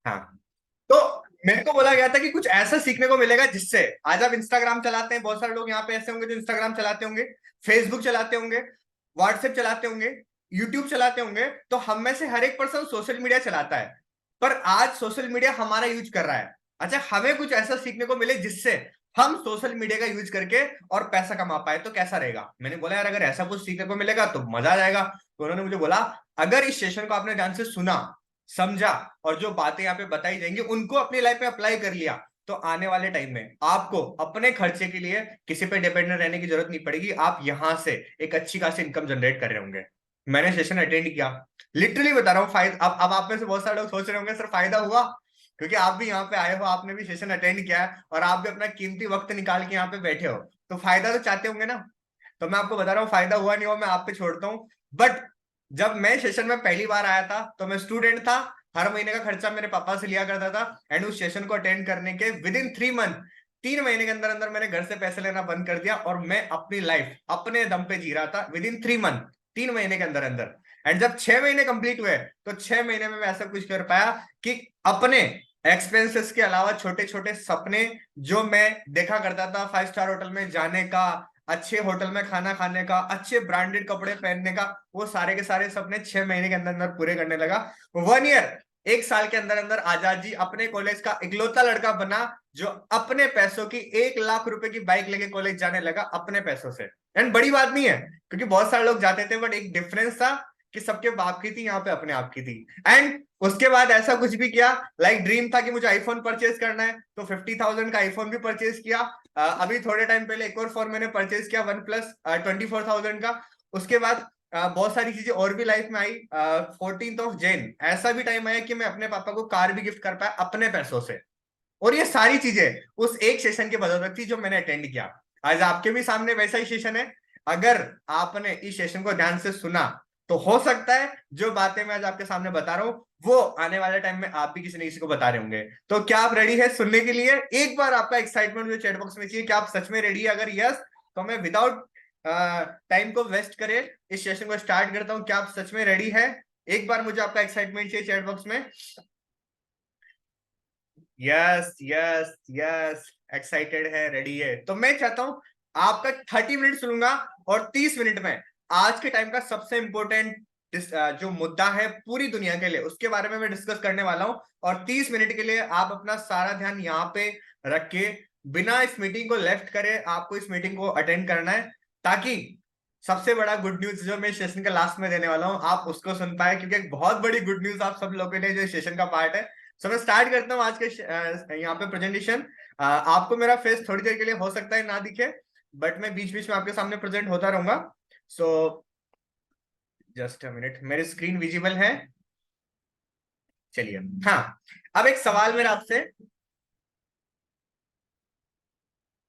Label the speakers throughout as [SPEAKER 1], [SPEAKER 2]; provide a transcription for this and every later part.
[SPEAKER 1] हाँ, तो मेरे को बोला गया था कि कुछ ऐसा सीखने को मिलेगा जिससे, आज आप इंस्टाग्राम चलाते हैं, बहुत सारे लोग यहाँ पे ऐसे होंगे जो इंस्टाग्राम चलाते होंगे, फेसबुक चलाते होंगे, व्हाट्सएप चलाते होंगे, यूट्यूब चलाते होंगे, तो हम में से हर एक पर्सन सोशल मीडिया चलाता है। पर आज सोशल मीडिया हमारा यूज कर रहा है। अच्छा, हमें कुछ ऐसा सीखने को मिले जिससे हम सोशल मीडिया का यूज करके और पैसा कमा पाए, तो कैसा रहेगा। मैंने बोला यार अगर ऐसा कुछ सीखने को मिलेगा तो मजा आ जाएगा। तो उन्होंने मुझे बोला अगर इस सेशन को आपने ध्यान से सुना, समझा, और जो बातें यहाँ पे बताई जाएंगी उनको अपनी लाइफ में अप्लाई कर लिया, तो आने वाले टाइम में आपको अपने खर्चे के लिए किसी पे डिपेंडेंट रहने की जरूरत नहीं पड़ेगी। आप यहां से एक अच्छी खासी इनकम जनरेट कर रहे होंगे। मैंने सेशन अटेंड किया, लिटरली बता रहा हूँ फायदा। अब आप में से बहुत सारे लोग सोच रहे होंगे सर फायदा हुआ, क्योंकि आप भी यहाँ पे आए हो, आपने भी सेशन अटेंड किया है और आप भी अपना कीमती वक्त निकाल के यहाँ पे बैठे हो, तो फायदा तो चाहते होंगे ना। तो मैं आपको बता रहा हूँ फायदा हुआ नहीं हुआ मैं आप पे छोड़ता हूँ। बट जब मैं सेशन में पहली बार आया था तो मैं स्टूडेंट था, हर महीने का खर्चा मेरे पापा से लिया करता था। एंड उस सेशन को अटेंड करने के विद इन 3 मंथ, 3 महीने के अंदर अंदर मैंने घर से पैसे लेना बंद कर दिया और मैं अपनी लाइफ अपने दम पे जी रहा था विद इन 3 मंथ, 3 महीने के अंदर अंदर। एंड जब 6 महीने कंप्लीट हुए तो 6 महीने में मैं ऐसा कुछ कर पाया कि अपने एक्सपेंसेस के अलावा छोटे छोटे सपने जो मैं देखा करता था, 5 स्टार होटल में जाने का, अच्छे होटल में खाना खाने का, अच्छे ब्रांडेड कपड़े पहनने का, वो सारे के सारे सपने 6 महीने के अंदर अंदर पूरे करने लगा। 1 ईयर, 1 साल के अंदर अंदर आजाद जी अपने कॉलेज का इकलौता लड़का बना जो अपने पैसों की 1 लाख रुपए की बाइक लेके कॉलेज जाने लगा अपने पैसों से। एंड बड़ी बात नहीं है क्योंकि बहुत सारे लोग जाते थे, बट एक डिफरेंस था कि सबके बाप की थी, यहाँ पे अपने आप की थी। एंड उसके बाद ऐसा कुछ भी किया, लाइक ड्रीम था कि मुझे आईफोन परचेज करना है, तो 50,000 का आईफोन भी परचेज किया। अभी थोड़े टाइम पहले एक और फोन मैंने परचेज किया, वन प्लस 24,000 का। उसके बाद बहुत सारी चीजें और भी लाइफ में आई। 14th ऑफ जैन ऐसा भी टाइम आया कि मैं अपने पापा को कार भी गिफ्ट कर पाया अपने पैसों से। और ये सारी चीजें उस एक सेशन के बदौलत थी जो मैंने अटेंड किया। आज आपके भी सामने वैसा ही सेशन है। अगर आपने इस सेशन को ध्यान से सुना तो हो सकता है जो बातें मैं आज आपके सामने बता रहा हूं वो आने वाले टाइम में आप भी किसी न किसी को बता रहे होंगे। तो क्या आप रेडी है सुनने के लिए? एक बार आपका एक्साइटमेंट मुझे चैट बॉक्स में चाहिए कि आप सच में रेडी है। अगर यस, तो मैं विदाउट टाइम को वेस्ट करे इस सेशन को स्टार्ट करता हूं। क्या आप सच में रेडी है? एक बार मुझे आपका एक्साइटमेंट चाहिए चैट बॉक्स में। यस यस यस, एक्साइटेड है, रेडी है। तो मैं चाहता हूं आपका 30 मिनट सुनूंगा और 30 मिनट में आज के टाइम का सबसे इंपॉर्टेंट जो मुद्दा है पूरी दुनिया के लिए उसके बारे में मैं डिस्कस करने वाला हूं। और 30 मिनट के लिए आप अपना सारा ध्यान यहाँ पे रख के बिना इस मीटिंग को लेफ्ट करे आपको इस मीटिंग को अटेंड करना है, ताकि सबसे बड़ा गुड न्यूज जो मैं सेशन के लास्ट में देने वाला हूं आप उसको सुन पाए, क्योंकि एक बहुत बड़ी गुड न्यूज आप सब लोगों के लिए जो सेशन का पार्ट है। सो मैं स्टार्ट करता हूँ आज के यहाँ पे प्रेजेंटेशन। आपको मेरा फेस थोड़ी देर के लिए हो सकता है ना दिखे, बट मैं बीच बीच में आपके सामने प्रेजेंट होता रहूंगा। सो जस्ट अ मिनट, मेरी स्क्रीन विजिबल है? चलिए। हाँ, अब एक सवाल मेरा आपसे,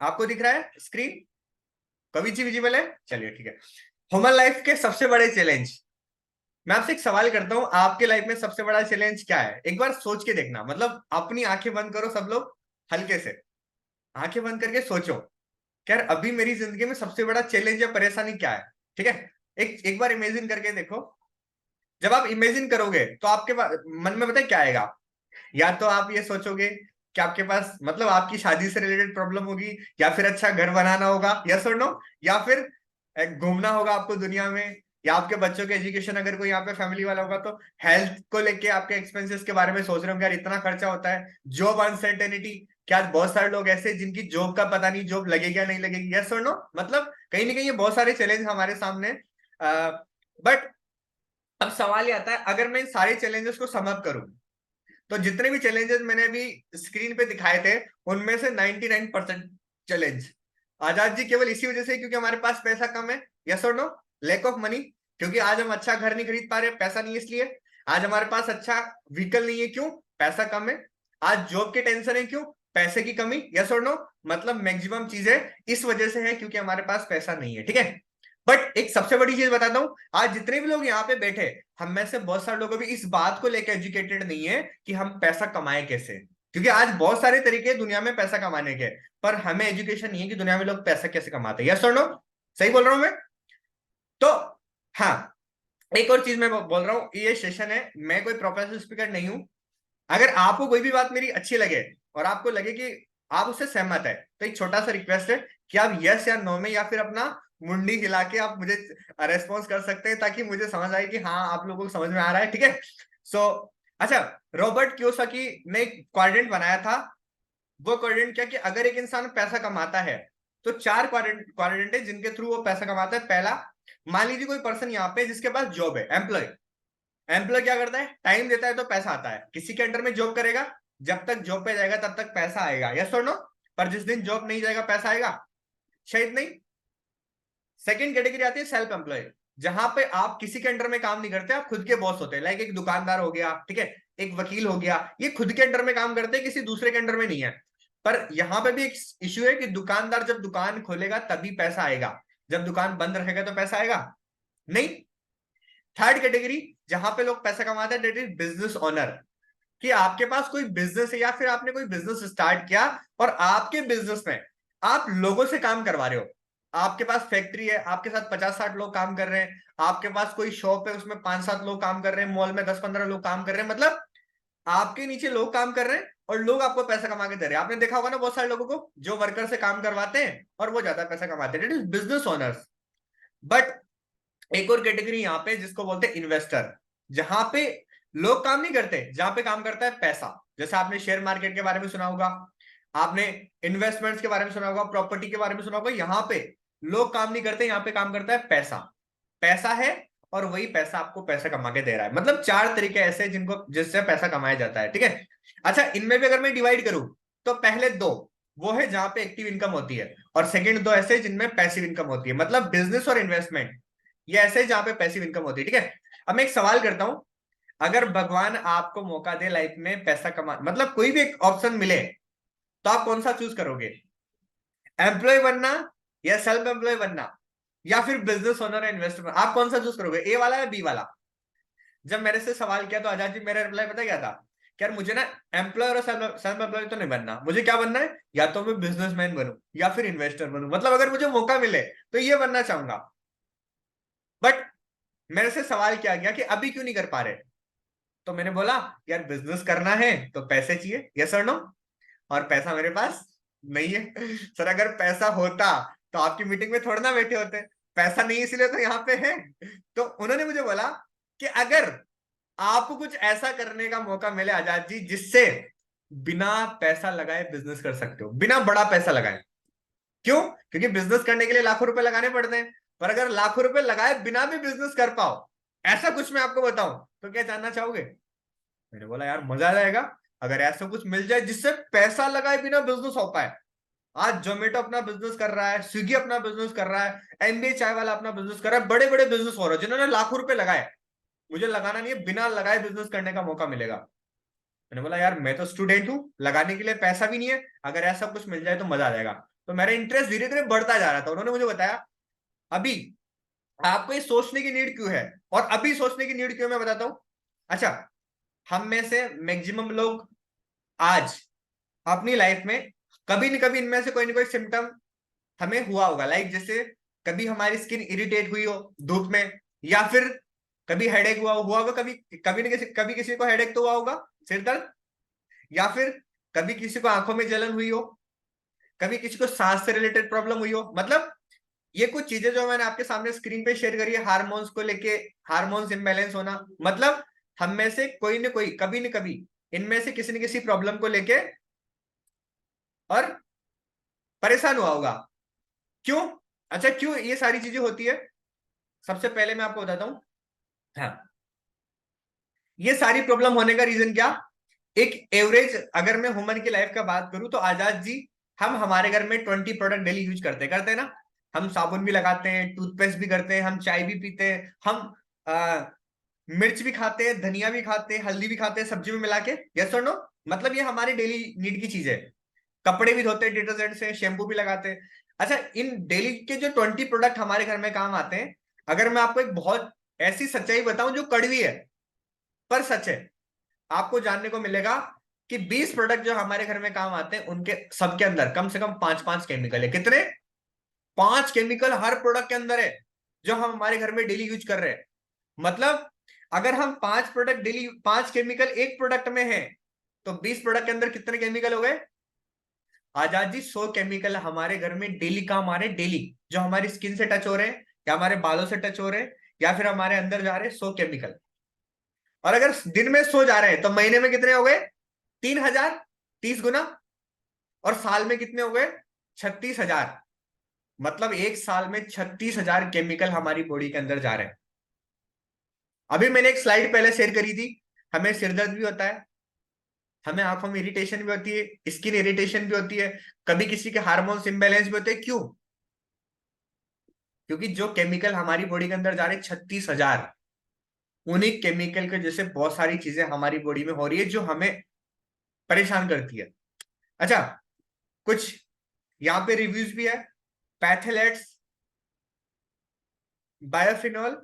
[SPEAKER 1] आपको दिख रहा है स्क्रीन? कवि जी विजिबल है? चलिए ठीक है। ह्यूमन लाइफ के सबसे बड़े चैलेंज, मैं आपसे एक सवाल करता हूं, आपके लाइफ में सबसे बड़ा चैलेंज क्या है? एक बार सोच के देखना, मतलब अपनी आंखें बंद करो सब लोग, हल्के से आंखें बंद करके सोचो कि यार अभी मेरी जिंदगी में सबसे बड़ा चैलेंज या परेशानी क्या है। ठीक है, एक एक बार इमेजिन करके देखो। जब आप इमेजिन करोगे तो आपके मन में पता है क्या आएगा? या तो आप ये सोचोगे कि आपके पास मतलब आपकी शादी से रिलेटेड प्रॉब्लम होगी, या फिर अच्छा घर बनाना होगा, यस और नो, या फिर घूमना होगा आपको दुनिया में, या आपके बच्चों के एजुकेशन, अगर कोई यहाँ पे फैमिली वाला होगा तो हेल्थ को लेके आपके एक्सपेंसेस के बारे में सोच रहे होंगे यार इतना खर्चा होता है। जॉब अनसर्टेनिटी, क्या बहुत सारे लोग ऐसे जिनकी जॉब का पता नहीं, जॉब लगेगी या नहीं लगेगी, यस और नो। मतलब कहीं ना कहीं ये बहुत सारे चैलेंज हमारे सामने। बट अब सवाल ये आता है, अगर मैं इन सारे चैलेंजेस को सम अप करूं तो जितने भी चैलेंजेस मैंने अभी स्क्रीन पे दिखाए थे उनमें से 99% चैलेंज आजाद जी केवल इसी वजह से क्योंकि हमारे पास पैसा कम है, यस और नो, लैक ऑफ मनी। क्योंकि आज हम अच्छा घर नहीं खरीद पा रहे, पैसा नहीं है इसलिए। आज हमारे पास अच्छा व्हीकल नहीं है, क्यों? पैसा कम है। आज जॉब के टेंशन है, क्यों? पैसे की कमी, यस और नो। मतलब मैक्सिमम चीजें इस वजह से है क्योंकि हमारे पास पैसा नहीं है। ठीक है, बट एक सबसे बड़ी चीज बताता हूं, आज जितने भी लोग यहाँ पे बैठे, हम में से बहुत सारे लोग अभी इस बात को लेकर एजुकेटेड नहीं है कि हम पैसा कमाए कैसे। क्योंकि आज बहुत सारे तरीके हैं दुनिया में पैसा कमाने के, पर हमें एजुकेशन नहीं है कि दुनिया में लोग पैसा कैसे कमाते हैं, यस और नो। सही बोल रहा हूं मैं? तो हाँ, एक और चीज मैं बोल रहा हूँ, ये सेशन है, मैं कोई प्रोफेशनल स्पीकर नहीं हूं। अगर आपको कोई भी बात मेरी अच्छी लगे और आपको लगे कि आप उससे सहमत है, तो एक छोटा सा रिक्वेस्ट है कि आप यस या नो में या फिर अपना मुंडी हिला के आप मुझे रेस्पॉन्स कर सकते हैं, ताकि मुझे समझ आए कि हाँ आप लोगों को समझ में आ रहा है। ठीक है। सो अच्छा, रॉबर्ट कियोसाकी ने एक क्वाड्रेंट बनाया था। वो क्वाड्रेंट क्या कि अगर एक इंसान पैसा कमाता है तो चार क्वाड्रेंट है जिनके थ्रू वो पैसा कमाता है। पहला, मान लीजिए कोई पर्सन यहाँ पे जिसके पास जॉब है, एम्प्लॉय। एम्प्लॉय क्या करता है, टाइम देता है तो पैसा आता है। किसी के अंडर में जॉब करेगा, जब तक जॉब पे जाएगा तब तक पैसा आएगा, यस और नो। पर जिस दिन जॉब नहीं जाएगा पैसा आएगा शायद नहीं। सेकंड कैटेगरी आती है सेल्फ एम्प्लॉय, जहां पे आप किसी के अंडर में काम नहीं करते, आप खुद के बॉस होते हैं। लाइक एक दुकानदार हो गया, ठीक है, एक वकील हो गया, ये खुद के अंडर में काम करते हैं, किसी दूसरे के अंडर में नहीं है। पर यहां पे भी एक इश्यू है कि दुकानदार जब दुकान खोलेगा तभी पैसा आएगा, जब दुकान बंद रखेगा तो पैसा आएगा नहीं। थर्ड कैटेगरी जहां पे लोग पैसा कमाते हैं, डेट इज बिजनेस ओनर, कि आपके पास कोई बिजनेस है या फिर आपने कोई बिजनेस स्टार्ट किया और आपके बिजनेस में आप लोगों से काम करवा रहे हो। आपके पास फैक्ट्री है, आपके साथ 50-60 लोग काम कर रहे हैं, आपके पास कोई शॉप है उसमें 5-7 लोग काम कर रहे हैं, मॉल में 10-15 लोग काम कर रहे हैं, मतलब आपके नीचे लोग काम कर रहे हैं और लोग आपको पैसा कमा के दे रहे हैं। आपने देखा होगा ना बहुत सारे लोगों को जो वर्कर से काम करवाते हैं और वो ज्यादा पैसा कमाते हैं, बिजनेस ओनर्स। बट एक और कैटेगरी यहाँ पे जिसको बोलते हैं इन्वेस्टर, जहां पे लोग काम नहीं करते, जहां पे काम करता है पैसा। जैसे आपने शेयर मार्केट के बारे में सुना होगा, आपने इन्वेस्टमेंट्स के बारे में सुना होगा, प्रॉपर्टी के बारे में सुना होगा। यहाँ पे लोग काम नहीं करते, यहाँ पे काम करता है पैसा। पैसा है और वही पैसा आपको पैसा कमा के दे रहा है। मतलब चार तरीके ऐसे जिनको जिससे पैसा कमाया जाता है। ठीक है। अच्छा, इनमें भी अगर मैं डिवाइड करूं तो पहले दो वो है जहां पे एक्टिव इनकम होती है, और सेकंड दो ऐसे जिनमें पैसिव इनकम होती है। मतलब बिजनेस और इन्वेस्टमेंट ये ऐसे जहां पे पैसिव इनकम होती है। ठीक है। अब मैं एक सवाल करता हूं, अगर भगवान आपको मौका दे लाइफ में पैसा कमा, मतलब कोई भी एक ऑप्शन मिले, तो आप कौन सा चूज करोगे? एम्प्लॉय बनना या सेल्फ एम्प्लॉय बनना या फिर बिजनेस ओनर या इन्वेस्टर? आप कौन सा चूज करोगे, ए वाला या बी वाला? जब मेरे से सवाल किया तो आजाद जी मेरा रिप्लाई पता क्या था कि यार मुझे ना एम्प्लॉयर और सेल्फ एम्प्लॉय तो नहीं बनना, मुझे क्या बनना है, या तो मैं बिजनेसमैन बनूं या फिर इन्वेस्टर बनूं। मतलब अगर मुझे मौका मिले तो ये बनना चाहूंगा। बट मेरे से सवाल किया गया कि अभी क्यों नहीं कर पा रहे, तो मैंने बोला यार बिजनेस करना है तो पैसे चाहिए, यस और नो। और पैसा मेरे पास नहीं है। सर अगर पैसा होता तो आपकी मीटिंग में थोड़ा ना बैठे होते। पैसा नहीं इसलिए तो यहाँ पे है। तो उन्होंने मुझे बोला कि अगर आपको कुछ ऐसा करने का मौका मिले आजाद जी जिससे बिना पैसा लगाए बिजनेस कर सकते हो, बिना बड़ा पैसा लगाए। क्यों? क्योंकि बिजनेस करने के लिए लाखों रुपए लगाने पड़ते हैं, पर अगर लाखों रुपए लगाए बिना भी बिजनेस कर पाओ, ऐसा कुछ मैं आपको बताऊं, तो क्या जानना चाहोगे? मैंने बोला यार मजा आ जाएगा अगर ऐसा कुछ मिल जाए जिससे पैसा लगाए बिना बिजनेस हो पाए। आज जोमेटो अपना बिजनेस कर रहा है, स्विगी अपना बिजनेस कर रहा है, एनबीए चाय वाला अपना बिजनेस कर रहा है, बड़े बड़े बिजनेस हो रहे हैं जिन्होंने लाखों रुपए लगाए। मुझे लगाना नहीं है, बिना लगाए बिजनेस करने का मौका मिलेगा। मैंने बोला यार मैं तो स्टूडेंट हूँ, लगाने के लिए पैसा भी नहीं है, अगर ऐसा कुछ मिल जाए तो मजा आ जाएगा। तो मेरा इंटरेस्ट धीरे धीरे बढ़ता जा रहा था। उन्होंने मुझे बताया अभी आपको ये सोचने की नीड क्यों है, और अभी सोचने की नीड क्यों मैं बताता हूँ। अच्छा, हम में से मैक्सिमम लोग आज अपनी लाइफ में कभी न कभी इनमें से कोई ना कोई सिम्टम हमें हुआ होगा। लाइक जैसे कभी हमारी स्किन इरिटेट हुई हो धूप में, या फिर कभी हेडेक हुआ होगा, कभी कभी न कभी किसी को हेडेक तो हुआ होगा, सिर दर्द, या फिर कभी किसी को आंखों में जलन हुई हो, कभी किसी को सांस से रिलेटेड प्रॉब्लम हुई हो। मतलब ये कुछ चीजें जो मैंने आपके सामने स्क्रीन पे शेयर करी है, हार्मोन्स को लेके, हार्मोन्स इम्बैलेंस होना, मतलब हम में से कोई न कोई कभी न कभी इनमें से किसी न किसी प्रॉब्लम को लेके और परेशान हुआ होगा। क्यों? अच्छा, क्यों ये सारी चीजें होती है, सबसे पहले मैं आपको बताता हूं। हाँ, ये सारी प्रॉब्लम होने का रीजन क्या, एक एवरेज अगर मैं ह्यूमन की लाइफ का बात करूं तो आजाद जी, हम हमारे घर में 20 प्रोडक्ट डेली यूज करते हैं ना। हम साबुन भी लगाते हैं, टूथपेस्ट भी करते हैं, हम चाय भी पीते हैं, हम मिर्च भी खाते हैं, धनिया भी खाते हैं, हल्दी भी खाते हैं सब्जी में मिला के, यस और नो। मतलब ये हमारी डेली नीड की चीज है। कपड़े भी धोते हैं डिटर्जेंट से, शैम्पू भी लगाते हैं। अच्छा, इन डेली के जो 20 प्रोडक्ट हमारे घर में काम आते हैं, अगर मैं आपको एक बहुत ऐसी सच्चाई बताऊं जो कड़वी है पर सच है, आपको जानने को मिलेगा कि 20 प्रोडक्ट जो हमारे घर में काम आते हैं उनके सबके अंदर कम से कम 5-5 केमिकल है। कितने? 5 केमिकल हर प्रोडक्ट के अंदर है जो हम हमारे घर में डेली यूज कर रहे हैं। मतलब अगर हम 5 प्रोडक्ट डेली, 5 केमिकल एक प्रोडक्ट में है, तो 20 प्रोडक्ट के अंदर कितने केमिकल हो गए आजाद जी? 100 केमिकल हमारे घर में डेली काम आ रहे हैं, डेली, जो हमारी स्किन से टच हो रहे हैं या हमारे बालों से टच हो रहे हैं या फिर हमारे अंदर जा रहे हैं 100 केमिकल। और अगर दिन में 100 जा रहे हैं तो महीने में कितने हो गए? 3,000, 30 गुना। और साल में कितने हो गए? 36,000। मतलब एक साल में 36,000 केमिकल हमारी बॉडी के अंदर जा रहे हैं। अभी मैंने एक स्लाइड पहले शेयर करी थी, हमें सिरदर्द भी होता है, हमें आंखों में इरिटेशन भी होती है, स्किन इरिटेशन भी होती है, कभी किसी के हार्मोन्स इम्बैलेंस भी होते हैं। क्यों? क्योंकि जो केमिकल हमारी बॉडी के अंदर जा रहे हैं 36,000, उन्हीं केमिकल के जैसे बहुत सारी चीजें हमारी बॉडी में हो रही है जो हमें परेशान करती है। अच्छा, कुछ यहाँ पे रिव्यूज भी है। पैथेलेट्स, बायोफिनॉल,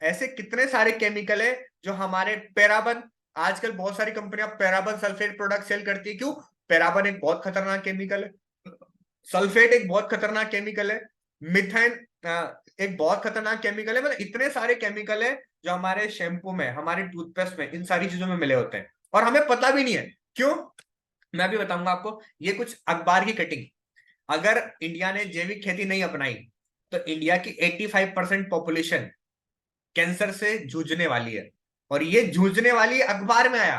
[SPEAKER 1] ऐसे कितने सारे केमिकल है जो हमारे पैराबन, आजकल बहुत सारी कंपनियां पैराबन सल्फेट प्रोडक्ट सेल करती है। क्यों? पैराबन एक बहुत खतरनाक केमिकल है, सल्फेट एक बहुत खतरनाक केमिकल है, मिथेन एक बहुत खतरनाक केमिकल है। मतलब इतने सारे केमिकल है जो हमारे शैम्पू में, हमारे टूथपेस्ट में, इन सारी चीजों में मिले होते हैं और हमें पता भी नहीं है। क्यों? मैं भी बताऊंगा आपको। ये कुछ अखबार की कटिंग। अगर इंडिया ने जैविक खेती नहीं अपनाई तो इंडिया की 85% पॉपुलेशन कैंसर से जूझने वाली है। और ये जूझने वाली अखबार में आया।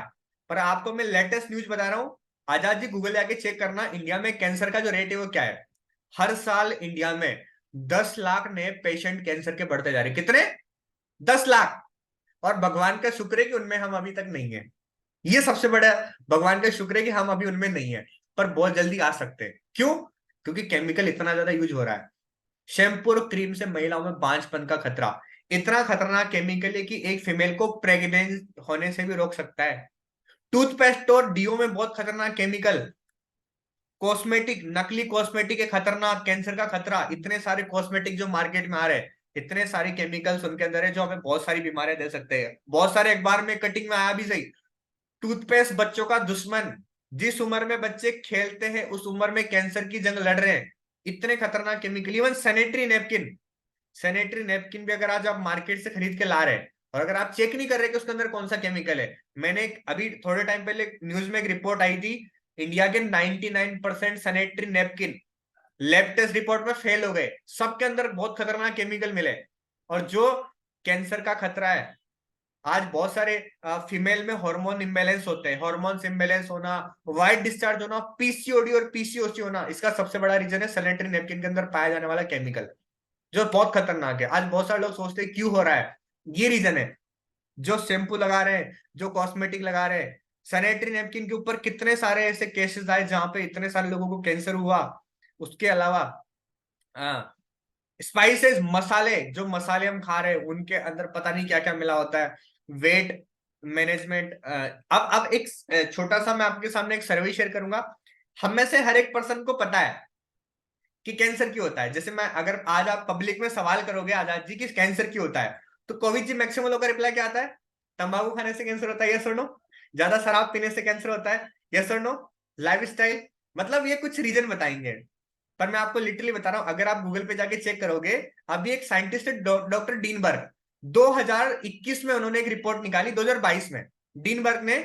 [SPEAKER 1] पर आपको मैं लेटेस्ट न्यूज बता रहा हूं, आजाद जी गूगल आके चेक करना, इंडिया में कैंसर का जो रेट है वो क्या है। हर साल इंडिया में 10 लाख नए पेशेंट कैंसर के बढ़ते जा रहे हैं। कितने? 10 लाख। और भगवान का शुक्र है कि उनमें हम अभी तक नहीं है। ये सबसे बड़ा भगवान का शुक्र है कि हम अभी उनमें नहीं है, पर बहुत जल्दी आ सकते हैं। क्यों? क्योंकि केमिकल इतना ज्यादा यूज हो रहा है। शैम्पू और क्रीम से महिलाओं में बांझपन का खतरा। इतना खतरनाक केमिकल है कि एक फीमेल को प्रेग्नेंट होने से भी रोक सकता है। टूथपेस्ट और डीओ में बहुत खतरनाक केमिकल। कॉस्मेटिक, नकली कॉस्मेटिक है खतरनाक, कैंसर का खतरा। इतने सारे कॉस्मेटिक जो मार्केट में आ रहे हैं, इतने सारे केमिकल्स उनके अंदर है जो हमें बहुत सारी बीमारियां दे सकते हैं। बहुत सारे अखबार में कटिंग में आया भी सही, टूथपेस्ट बच्चों का दुश्मन। जिस उम्र में बच्चे खेलते हैं उस उम्र में कैंसर की जंग लड़ रहे हैं। इतने खतरनाक chemical. Even sanitary napkin, sanitary napkin भी अगर आज आप मार्केट से खरीद के ला रहे हैं और अगर आप चेक नहीं कर रहे कि उसके अंदर कौन सा केमिकल है। मैंने अभी थोड़े टाइम पहले न्यूज में एक रिपोर्ट आई थी, इंडिया के 99% sanitary napkin lab test report में फेल हो गए, सबके अंदर बहुत खतरनाक केमिकल मिले। और जो कैंसर का खतरा है, आज बहुत सारे फीमेल में हार्मोन इम्बैलेंस होते हैं, हार्मोन्स इम्बैलेंस होना, व्हाइट डिस्चार्ज होना, पीसीओडी और पीसीओसी होना, इसका सबसे बड़ा रीजन है सैनिटरी नैपकिन के अंदर पाया जाने वाला केमिकल, जो बहुत खतरनाक है। आज बहुत सारे लोग सोचते हैं क्यों हो रहा है, ये रीजन है। जो शैम्पू लगा रहे हैं, जो कॉस्मेटिक लगा रहे हैं, सैनिटरी नैपकिन के ऊपर कितने सारे ऐसे केसेस आए जहां पे इतने सारे लोगों को कैंसर हुआ। उसके अलावा स्पाइसेस, मसाले, जो मसाले हम खा रहे हैं उनके अंदर पता नहीं क्या क्या मिला होता है। Weight management. अब एक छोटा सा मैं आपके सामने एक सर्वे शेयर करूंगा। हम में से हर एक पर्सन को पता है कि कैंसर क्यों होता है। जैसे मैं, अगर आज आप पब्लिक में सवाल करोगे आजाद जी कि कैंसर क्यों होता है, तो कोविड जी मैक्सिमम लोगों का रिप्लाई क्या आता है? तंबाकू खाने से कैंसर होता है, यस और नो। ज्यादा शराब पीने से कैंसर होता है, यस और नो। लाइफस्टाइल, मतलब ये कुछ रीजन बताएंगे। पर मैं आपको लिटरली बता रहा हूं, अगर आप गूगल पे जाके चेक करोगे, अभी एक साइंटिस्ट है डॉक्टर डीनबर्ग, 2021 में उन्होंने एक रिपोर्ट निकाली, 2022 में डीनबर्ग ने,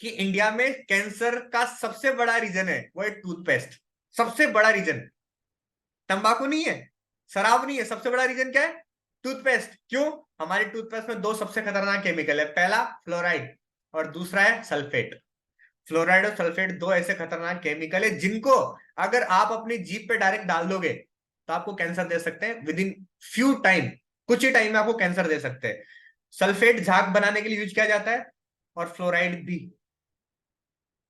[SPEAKER 1] कि इंडिया में कैंसर का सबसे बड़ा रीजन है वो है टूथपेस्ट। सबसे बड़ा रीजन तंबाकू नहीं है, शराब नहीं है, सबसे बड़ा रीजन क्या है? टूथपेस्ट। क्यों? हमारे टूथपेस्ट में दो सबसे खतरनाक केमिकल है, पहला फ्लोराइड और दूसरा है सल्फेट। फ्लोराइड और सल्फेट दो ऐसे खतरनाक केमिकल है जिनको अगर आप अपनी जीभ पे डायरेक्ट डाल दोगे तो आपको कैंसर दे सकते हैं विद इन फ्यू टाइम। कुछ ही टाइम में आपको कैंसर दे सकते हैं। सल्फेट झाग बनाने के लिए यूज किया जाता है और फ्लोराइड भी।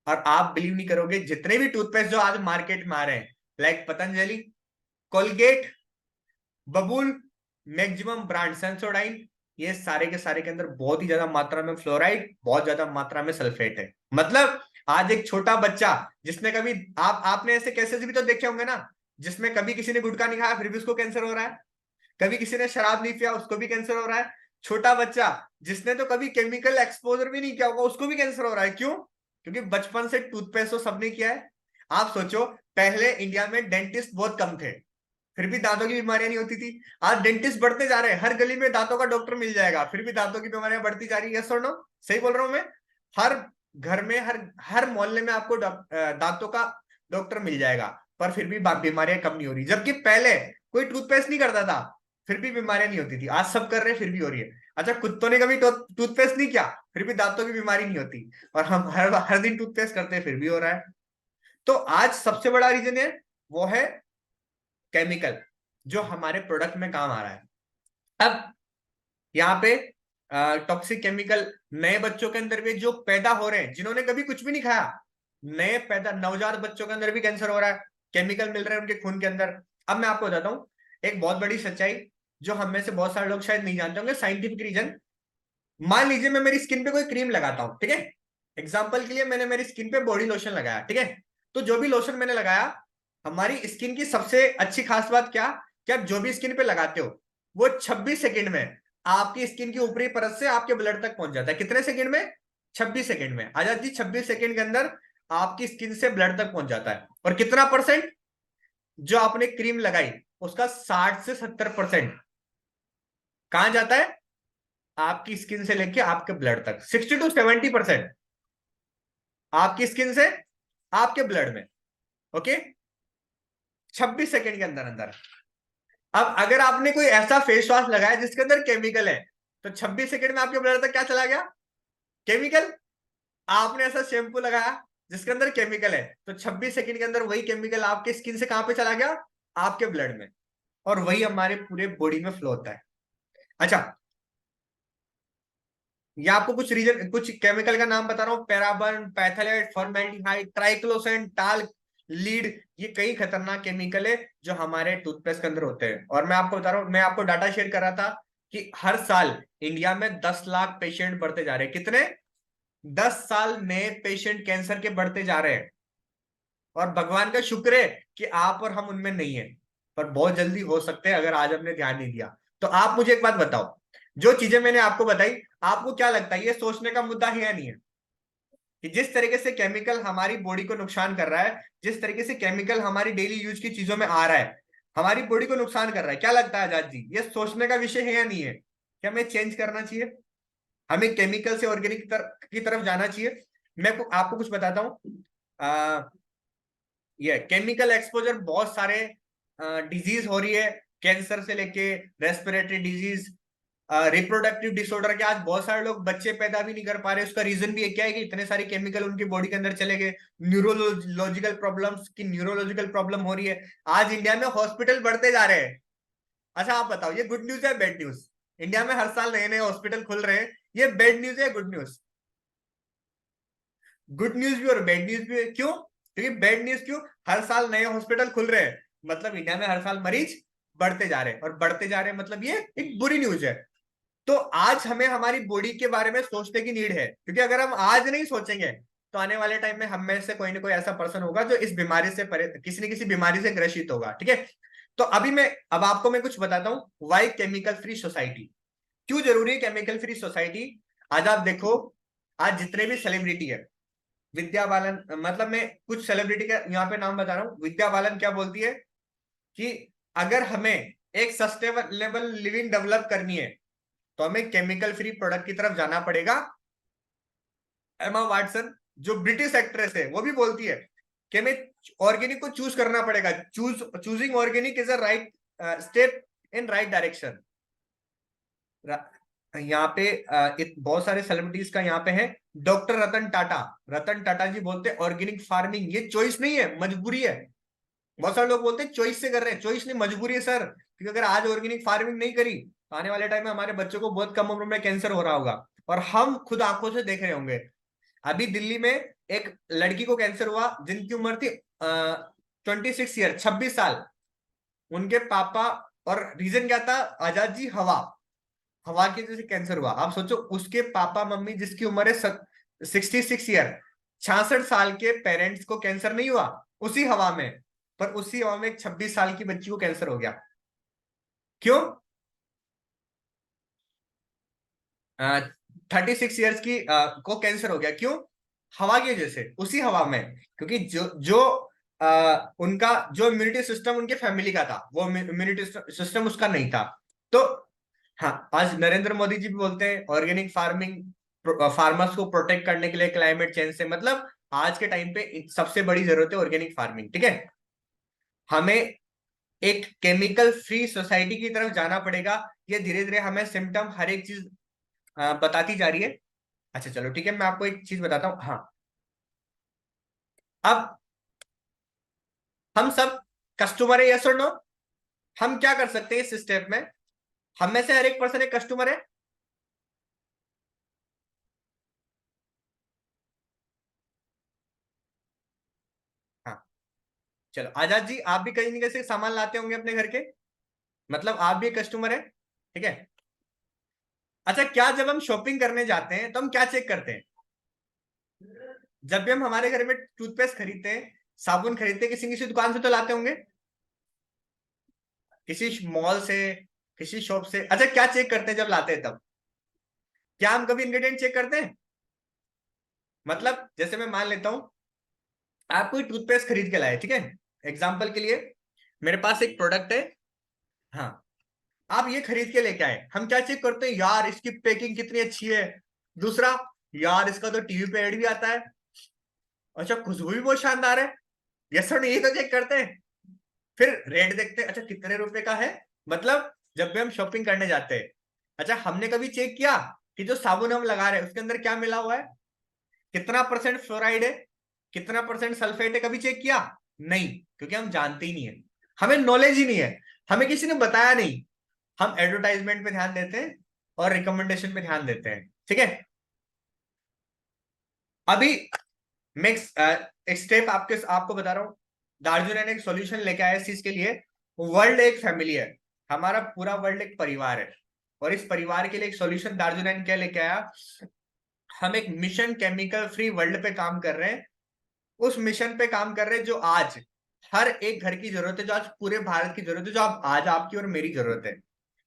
[SPEAKER 1] और आप बिलीव नहीं करोगे, जितने भी टूथपेस्ट जो आज मार्केट में आ रहे हैं, लाइक पतंजलि, कोलगेट, बबूल, मैक्सिमम ब्रांड, सेंसोडाइन, ये सारे के सारे के अंदर बहुत ही ज्यादा मात्रा में फ्लोराइड, बहुत ज्यादा मात्रा में सल्फेट है। मतलब आज एक छोटा बच्चा जिसने कभी, आपने ऐसे केसेस भी तो देखे होंगे ना, जिसमें कभी किसी ने गुटखा नहीं खाया फिर भी उसको कैंसर हो रहा है, कभी किसी ने शराब नहीं पिया उसको भी कैंसर हो रहा है। छोटा बच्चा जिसने तो कभी केमिकल एक्सपोजर भी नहीं किया होगा उसको भी कैंसर हो रहा है। क्यों? क्योंकि बचपन से टूथपेस्ट तो सबने किया है। आप सोचो, पहले इंडिया में डेंटिस्ट बहुत कम थे, फिर भी दांतों की बीमारियां नहीं होती थी। आज डेंटिस्ट बढ़ते जा रहे हैं, हर गली में दांतों का डॉक्टर मिल जाएगा, फिर भी दांतों की बीमारियां बढ़ती जा रही है, यस और नो? सही बोल रहा हूं मैं? हर घर में हर हर मोहल्ले में आपको दांतों का डॉक्टर मिल जाएगा, पर फिर भी बीमारियां कम नहीं हो रही। जबकि पहले कोई टूथपेस्ट नहीं करता था, फिर भी बीमारियां नहीं होती थी। आज सब कर रहे हैं, फिर भी हो रही है। अच्छा, कुत्तों ने कभी टूथपेस्ट नहीं किया, फिर भी दांतों की बीमारी नहीं होती। और हम हर हर दिन टूथपेस्ट करते हैं, फिर भी हो रहा है। तो आज सबसे बड़ा रीजन है, वो है केमिकल, जो हमारे प्रोडक्ट में काम आ रहा है। अब यहाँ पे टॉक्सिक केमिकल नए बच्चों के अंदर भी जो पैदा हो रहे हैं, जिन्होंने कभी कुछ भी नहीं खाया, नए पैदा नवजात बच्चों के अंदर भी कैंसर हो रहा है, केमिकल मिल रहे हैं उनके खून के अंदर। अब मैं आपको बताता हूँ एक बहुत बड़ी सच्चाई, जो हम में से बहुत सारे लोग शायद नहीं जानते होंगे, साइंटिफिक रीजन। मान लीजिए मैं मेरी स्किन पे कोई क्रीम लगाता हूँ, ठीक है। एग्जाम्पल के लिए मैंने मेरी स्किन पे बॉडी लोशन लगाया, ठीक है। तो जो भी लोशन मैंने लगाया, हमारी स्किन की सबसे अच्छी खास बात क्या, कि आप जो भी स्किन पे लगाते हो, वो 26 सेकंड में आपकी स्किन की ऊपरी परत से आपके ब्लड तक पहुंच जाता है। कितने सेकंड में? 26 सेकंड में। आजाद जी, 26 सेकंड के अंदर आपकी स्किन से ब्लड तक पहुंच जाता है। और कितना परसेंट? जो आपने क्रीम लगाई उसका 60 से 70% कहां जाता है? आपकी स्किन से लेके आपके ब्लड तक। 60 to 70% आपकी स्किन से आपके ब्लड में। ओके, 26 सेकंड के अंदर अंदर। अब अगर आपने कोई ऐसा फेस वॉश लगाया जिसके अंदर केमिकल है, तो 26 सेकंड में आपके ब्लड तक क्या चला गया? केमिकल। आपने ऐसा शैम्पू लगाया जिसके अंदर केमिकल है, तो 26 सेकंड के अंदर वही केमिकल आपके स्किन से कहां पे चला गया? आपके ब्लड में। और वही हमारे पूरे बॉडी में फ्लो होता है। अच्छा, या आपको कुछ रीजन, कुछ केमिकल का नाम बता रहा हूं, पैराबन, पैथलेट, फॉर्मेल्डिहाइड, ट्राइक्लोसन, टाल, लीड। ये कई खतरनाक केमिकल है जो हमारे टूथपेस्ट के अंदर होते हैं। और मैं आपको बता रहा हूं, मैं आपको डाटा शेयर कर रहा था कि हर साल इंडिया में 10 लाख पेशेंट बढ़ते जा रहे हैं। कितने? 10 साल नए पेशेंट कैंसर के बढ़ते जा रहे हैं। और भगवान का शुक्र है कि आप और हम उनमें नहीं है, पर बहुत जल्दी हो सकते हैं अगर आज हमने ध्यान नहीं दिया। तो आप मुझे एक बात बताओ, जो चीजें मैंने आपको बताई, आपको क्या लगता है ये सोचने का मुद्दा है या नहीं है? कि जिस तरीके से केमिकल हमारी बॉडी को नुकसान कर रहा है, जिस तरीके से केमिकल हमारी डेली यूज की चीजों में आ रहा है, हमारी बॉडी को नुकसान कर रहा है, क्या लगता है आजाद जी, ये सोचने का विषय है या नहीं है? क्या हमें चेंज करना चाहिए? हमें केमिकल से ऑर्गेनिक की तरफ जाना चाहिए? मैं आपको कुछ बताता हूँ। ये केमिकल एक्सपोजर बहुत सारे डिजीज हो रही है, कैंसर से लेके रेस्पिरेटरी डिजीज, रिप्रोडक्टिव डिसऑर्डर के। आज बहुत सारे लोग बच्चे पैदा भी नहीं कर पा रहे। उसका रीजन भी क्या है कि इतने सारे केमिकल उनकी बॉडी के अंदर चले गए। न्यूरोलॉजिकल प्रॉब्लम्स की न्यूरोलॉजिकल प्रॉब्लम हो रही है। आज इंडिया में हॉस्पिटल बढ़ते जा रहे हैं। अच्छा, आप बताओ ये गुड न्यूज है बैड न्यूज? इंडिया में हर साल नए नए हॉस्पिटल खुल रहे हैं, ये बैड न्यूज है गुड न्यूज? गुड न्यूज भी और बैड न्यूज भी है। क्यों? क्योंकि बैड न्यूज क्यों? हर साल नए हॉस्पिटल खुल रहे हैं, मतलब इंडिया में हर साल मरीज बढ़ते जा रहे हैं, और बढ़ते जा रहे हैं मतलब ये एक बुरी न्यूज है। तो आज हमें हमारी बॉडी के बारे में सोचने की नीड है, क्योंकि अगर हम आज नहीं सोचेंगे तो आने वाले टाइम में हम में से कोई ना कोई ऐसा पर्सन होगा जो इस बीमारी से किसी न किसी बीमारी से ग्रसित होगा। ठीक है, तो अब आपको मैं कुछ बताता हूं, वाई केमिकल फ्री सोसाइटी, क्यों जरूरी है केमिकल फ्री सोसाइटी। आज आप देखो, आज जितने भी सेलिब्रिटी है, विद्या बालन, मतलब मैं कुछ सेलिब्रिटी का यहाँ पे नाम बता रहा हूँ। विद्या बालन क्या बोलती है कि अगर हमें एक सस्टेनेबल लिविंग डेवलप करनी है तो हमें केमिकल फ्री प्रोडक्ट की तरफ जाना पड़ेगा। एमा वाटसन, जो ब्रिटिश एक्ट्रेस है, वो भी बोलती है कि हमें ऑर्गेनिक को चूज करना पड़ेगा। Choosing organic is a right step in right direction. यहाँ पे बहुत सारे सेलिब्रिटीज का यहाँ पे है। डॉक्टर रतन टाटा, रतन टाटा जी बोलते हैं ऑर्गेनिक फार्मिंग ये चॉइस नहीं है, मजबूरी है। बहुत सारे लोग बोलते हैं चॉइस से कर रहे हैं, चॉइस नहीं, मजबूरी है सर। क्योंकि अगर आज ऑर्गेनिक फार्मिंग नहीं करी तो आने वाले टाइम में हमारे बच्चों को बहुत कम उम्र में कैंसर हो रहा होगा, और हम खुद आंखों से देख रहे होंगे। अभी दिल्ली में एक लड़की को कैंसर हुआ जिनकी उम्र थी 26 ईयर, 26 साल। उनके पापा, और रीजन क्या था आजाद जी? हवा। हवा की वजह से कैंसर हुआ। आप सोचो, उसके पापा मम्मी जिसकी उम्र है 66 ईयर, 66 साल के पेरेंट्स को कैंसर नहीं हुआ उसी हवा में, पर उसी हवा में एक 26 साल की बच्ची को कैंसर हो गया। क्यों? 36 ईयर्स की को कैंसर हो गया, क्यों? हवा की वजह से, उसी हवा में। क्योंकि जो जो उनका जो इम्यूनिटी सिस्टम उनके फैमिली का था, वो इम्यूनिटी सिस्टम उसका नहीं था। तो हाँ, आज नरेंद्र मोदी जी भी बोलते हैं ऑर्गेनिक फार्मिंग फार्मर्स को प्रोटेक्ट करने के लिए क्लाइमेट चेंज से, मतलब आज के टाइम पे सबसे बड़ी जरूरत है ऑर्गेनिक फार्मिंग, ठीक है। हमें एक केमिकल फ्री सोसाइटी की तरफ जाना पड़ेगा। ये धीरे धीरे हमें सिम्टम हर एक चीज बताती जा रही है। अच्छा चलो ठीक है, मैं आपको एक चीज बताता हूँ। हाँ, अब हम सब कस्टमर है, यस और नो? हम क्या कर सकते हैं इस स्टेप में? हम में से हर एक पर्सन एक कस्टमर है। हाँ, चलो आजाद जी, आप भी कहीं ना कहीं से सामान लाते होंगे अपने घर के, मतलब आप भी एक कस्टमर है, ठीक है। अच्छा, क्या जब हम शॉपिंग करने जाते हैं तो हम क्या चेक करते हैं? जब भी हम हमारे घर में टूथपेस्ट खरीदते हैं, साबुन खरीदते हैं, किसी किसी दुकान से तो लाते होंगे, किसी मॉल से, किसी शॉप से। अच्छा, क्या चेक करते हैं जब लाते हैं तब? क्या हम कभी इंग्रेडिएंट चेक करते हैं? मतलब जैसे मैं मान लेता हूं, आप कोई टूथपेस्ट खरीद के लाए, ठीक है, एग्जाम्पल के लिए मेरे पास एक प्रोडक्ट है। हाँ, आप ये खरीद के लेके आए, हम क्या चेक करते हैं? यार इसकी पैकिंग कितनी अच्छी है। दूसरा, यार इसका तो टीवी पे ऐड भी आता है। अच्छा, खुशबू भी बहुत शानदार है। यस सर, ये तो चेक करते हैं। फिर रेट देखते हैं, अच्छा कितने रुपए का है। मतलब जब भी हम शॉपिंग करने जाते हैं, अच्छा हमने कभी चेक किया कि जो साबुन हम लगा रहे हैं उसके अंदर क्या मिला हुआ है, कितना परसेंट फ्लोराइड है, कितना परसेंट सल्फेट है? कभी चेक किया? नहीं, क्योंकि हम जानते ही नहीं है, हमें नॉलेज ही नहीं है, हमें किसी ने बताया नहीं। हम एडवर्टाइजमेंट पे ध्यान देते हैं और रिकमेंडेशन पे ध्यान देते हैं, ठीक है। अभी मैं एक स्टेप आपको बता रहा हूँ। दार्जुन ने एक सॉल्यूशन लेके आया इस चीज के लिए। वर्ल्ड एक फैमिली है, हमारा पूरा वर्ल्ड एक परिवार है, और इस परिवार के लिए एक सॉल्यूशन दार्जुन क्या लेके आया? हम एक मिशन केमिकल फ्री वर्ल्ड पे काम कर रहे हैं। उस मिशन पे काम कर रहे हैं जो आज हर एक घर की जरूरत है, जो आज पूरे भारत की जरूरत है, जो आज आपकी और मेरी जरूरत है।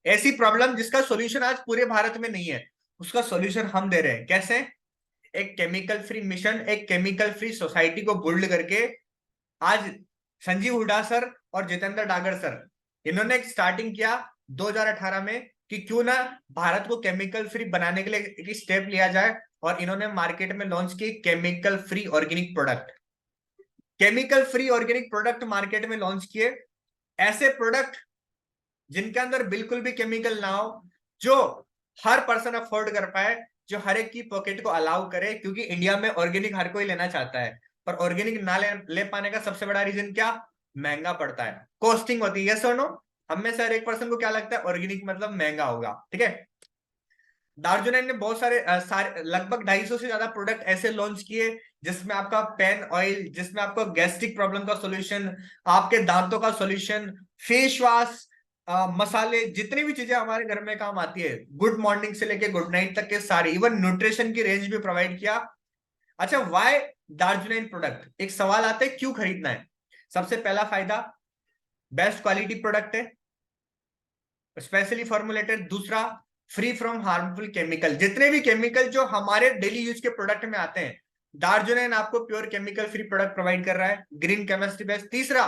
[SPEAKER 1] ऐसी प्रॉब्लम जिसका सॉल्यूशन आज पूरे भारत में नहीं है, उसका सॉल्यूशन हम दे रहे हैं। कैसे? एक केमिकल फ्री मिशन, एक केमिकल फ्री सोसाइटी को बिल्ड करके। आज संजीव हुडा सर और जितेंद्र डागर सर, इन्होंने एक स्टार्टिंग किया 2018 में कि क्यों ना भारत को केमिकल फ्री बनाने के लिए एक स्टेप लिया जाए, और इन्होंने मार्केट में लॉन्च की chemical free organic product. Chemical free organic product market में लॉन्च किए, ऐसे प्रोडक्ट जिनके अंदर बिल्कुल भी केमिकल ना हो, जो हर पर्सन अफोर्ड कर पाए, जो हर एक की पॉकेट को अलाउ करे, क्योंकि इंडिया में ऑर्गेनिक हर कोई लेना चाहता है, पर ऑर्गेनिक ना ले पाने का सबसे बड़ा रीजन क्या? महंगा पड़ता है, कॉस्टिंग होती है। यस और नो? हम में से हर एक पर्सन को क्या लगता है? ऑर्गेनिक मतलब महंगा होगा, ठीक है। दार्जुनेन ने बहुत सारे लगभग 250 से ज्यादा प्रोडक्ट ऐसे लॉन्च किए, जिसमें आपका पेन ऑयल, जिसमें आपको गैस्ट्रिक प्रॉब्लम का सॉल्यूशन, आपके दांतों का सॉल्यूशन, फेस वॉश, मसाले, जितनी भी चीजें हमारे घर में काम आती है, गुड मॉर्निंग से लेके गुड नाइट तक के सारे, इवन न्यूट्रिशन की रेंज भी प्रोवाइड किया। अच्छा, वाई दार्जुनेन प्रोडक्ट? एक सवाल आता है क्यों खरीदना है। सबसे पहला फायदा, बेस्ट क्वालिटी प्रोडक्ट है, स्पेशली फॉर्मुलेटेड। दूसरा, फ्री फ्रॉम हार्मफुल केमिकल। जितने भी केमिकल जो हमारे डेली यूज के प्रोडक्ट में आते हैं, दार्जुनेन आपको pure chemical free product provide कर रहा है, ग्रीन केमिस्ट्री बेस्ड। तीसरा,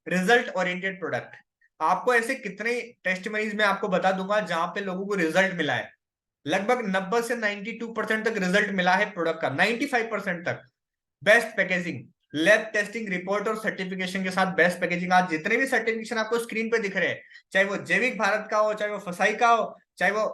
[SPEAKER 1] रिजल्ट ओरिएंटेड प्रोडक्ट। आपको ऐसे कितने टेस्टिमनीज में आपको बता दूंगा जहां पे लोगों को रिजल्ट मिला है। लगभग 90 से 92% तक रिजल्ट मिला है प्रोडक्ट का, 95% तक। Best packaging, lab testing report और सर्टिफिकेशन के साथ बेस्ट पैकेजिंग। आज जितने भी सर्टिफिकेशन आपको स्क्रीन पे दिख रहे हैं, चाहे वो जैविक भारत का हो, चाहे वो फसाई का हो, चाहे वो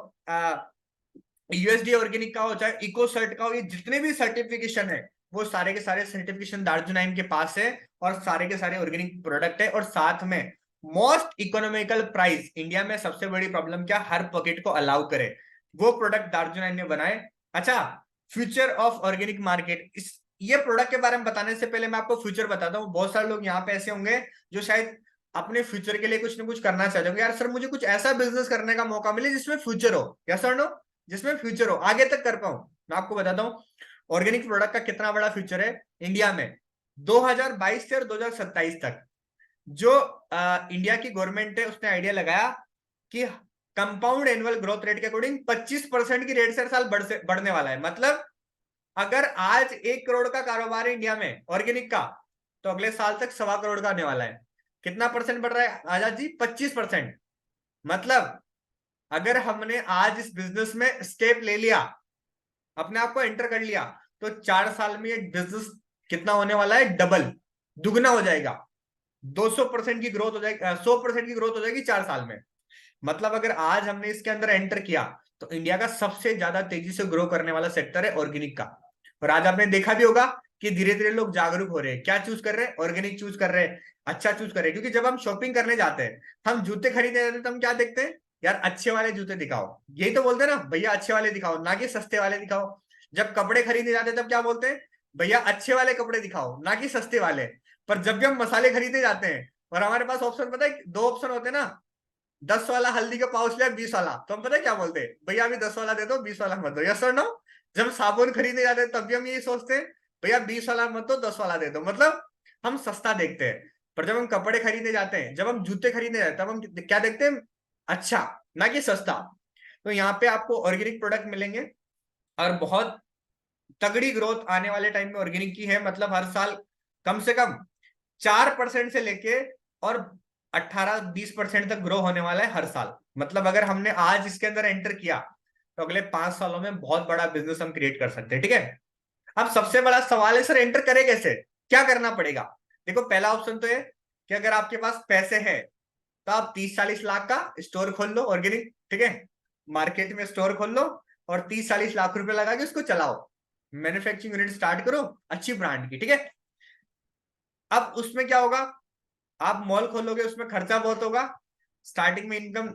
[SPEAKER 1] यूएसडी ऑर्गेनिक का हो, चाहे इको सर्ट का हो, ये जितने भी सर्टिफिकेशन है, वो सारे के सारे सर्टिफिकेशन दार्जुनाइन के पास है, और सारे के सारे ऑर्गेनिक प्रोडक्ट है, और साथ में मोस्ट इकोनॉमिकल प्राइस। इंडिया में सबसे बड़ी प्रॉब्लम क्या? हर पॉकेट को अलाउ करे, वो प्रोडक्ट दार्जुनाइन ने बनाए। अच्छा, फ्यूचर ऑफ ऑर्गेनिक मार्केट, इस ये प्रोडक्ट के बारे में बताने से पहले मैं आपको फ्यूचर बताता हूँ। बहुत सारे लोग यहाँ पे ऐसे होंगे जो शायद अपने फ्यूचर के लिए कुछ ना कुछ करना चाहते होंगे। यार सर, मुझे कुछ ऐसा बिजनेस करने का मौका मिले जिसमें फ्यूचर हो। Yes sir, no? जिसमें फ्यूचर हो, आगे तक कर पाऊं। मैं आपको बताता हूँ ऑर्गेनिक प्रोडक्ट का कितना बड़ा फ्यूचर है इंडिया में। 2022 से और 2027 तक जो इंडिया की गवर्नमेंट है, उसने आइडिया लगाया कि कंपाउंड एनुअल ग्रोथ रेट के अकॉर्डिंग 25% की रेट से हर साल बढ़ने वाला है। मतलब अगर आज 1 करोड़ का कारोबार है इंडिया में ऑर्गेनिक का, तो अगले साल तक 1.25 करोड़ का आने वाला है। कितना परसेंट बढ़ रहा है आजाद जी? 25%। मतलब अगर हमने आज इस बिजनेस में स्टेप ले लिया, अपने आप को एंटर कर लिया, तो 4 साल में ये बिजनेस कितना होने वाला है, डबल, दुगना हो जाएगा। 200% की ग्रोथ हो जाएगी, 100% की ग्रोथ हो जाएगी 4 साल में। मतलब अगर आज हमने इसके अंदर एंटर किया, तो इंडिया का सबसे ज्यादा तेजी से ग्रो करने वाला सेक्टर है ऑर्गेनिक का। और आज आपने देखा भी होगा कि धीरे धीरे लोग जागरूक हो रहे हैं, क्या चूज कर रहे हैं, ऑर्गेनिक चूज कर रहे हैं, अच्छा चूज कर रहे हैं। क्योंकि जब हम शॉपिंग करने जाते हैं, हम जूते खरीदने जाते हैं, तो हम क्या देखते हैं, यार अच्छे वाले जूते दिखाओ, यही तो बोलते हैं ना, भैया अच्छे वाले दिखाओ, ना कि सस्ते वाले दिखाओ। जब कपड़े खरीदने जाते हैं तब क्या बोलते हैं, भैया अच्छे वाले कपड़े दिखाओ, ना कि सस्ते वाले। पर जब भी हम मसाले खरीदने जाते हैं, और हमारे पास ऑप्शन पता है, दो ऑप्शन होते हैं ना, 10 वाला हल्दी का पाउच लिया, 20 वाला, तो हम पता है क्या बोलते हैं, भैया अभी 10 वाला दे दो, 20 वाला मत दो, यस और नो। जब साबुन खरीदने जाते हैं तब भी हम यही सोचते हैं, भैया 20 वाला मत दो, 10 वाला दे दो, मतलब हम सस्ता देखते हैं। पर जब हम कपड़े खरीदने जाते हैं, जब हम जूते खरीदने जाते हैं, तब हम क्या देखते हैं, अच्छा, ना कि सस्ता। तो यहाँ पे आपको ऑर्गेनिक प्रोडक्ट मिलेंगे, और बहुत तगड़ी ग्रोथ आने वाले टाइम में ऑर्गेनिक की है। मतलब हर साल कम से कम 4% से लेके और 18-20% तक ग्रो होने वाला है हर साल। मतलब अगर हमने आज इसके अंदर एंटर किया, तो अगले 5 सालों में बहुत बड़ा बिजनेस हम क्रिएट कर सकते हैं, ठीक है। अब सबसे बड़ा सवाल है, सर एंटर करें कैसे, क्या करना पड़ेगा। देखो, पहला ऑप्शन तो है कि अगर आपके पास पैसे है, तो आप 30-40 लाख का स्टोर खोल लो ऑर्गेनिक, ठीक है, मार्केट में स्टोर खोल लो, और 30-40 लाख रुपए लगा के उसको चलाओ, मैन्युफैक्चरिंग यूनिट स्टार्ट करो अच्छी ब्रांड की, ठीक है। अब उसमें क्या होगा, आप मॉल खोलोगे, उसमें खर्चा बहुत होगा, स्टार्टिंग में इनकम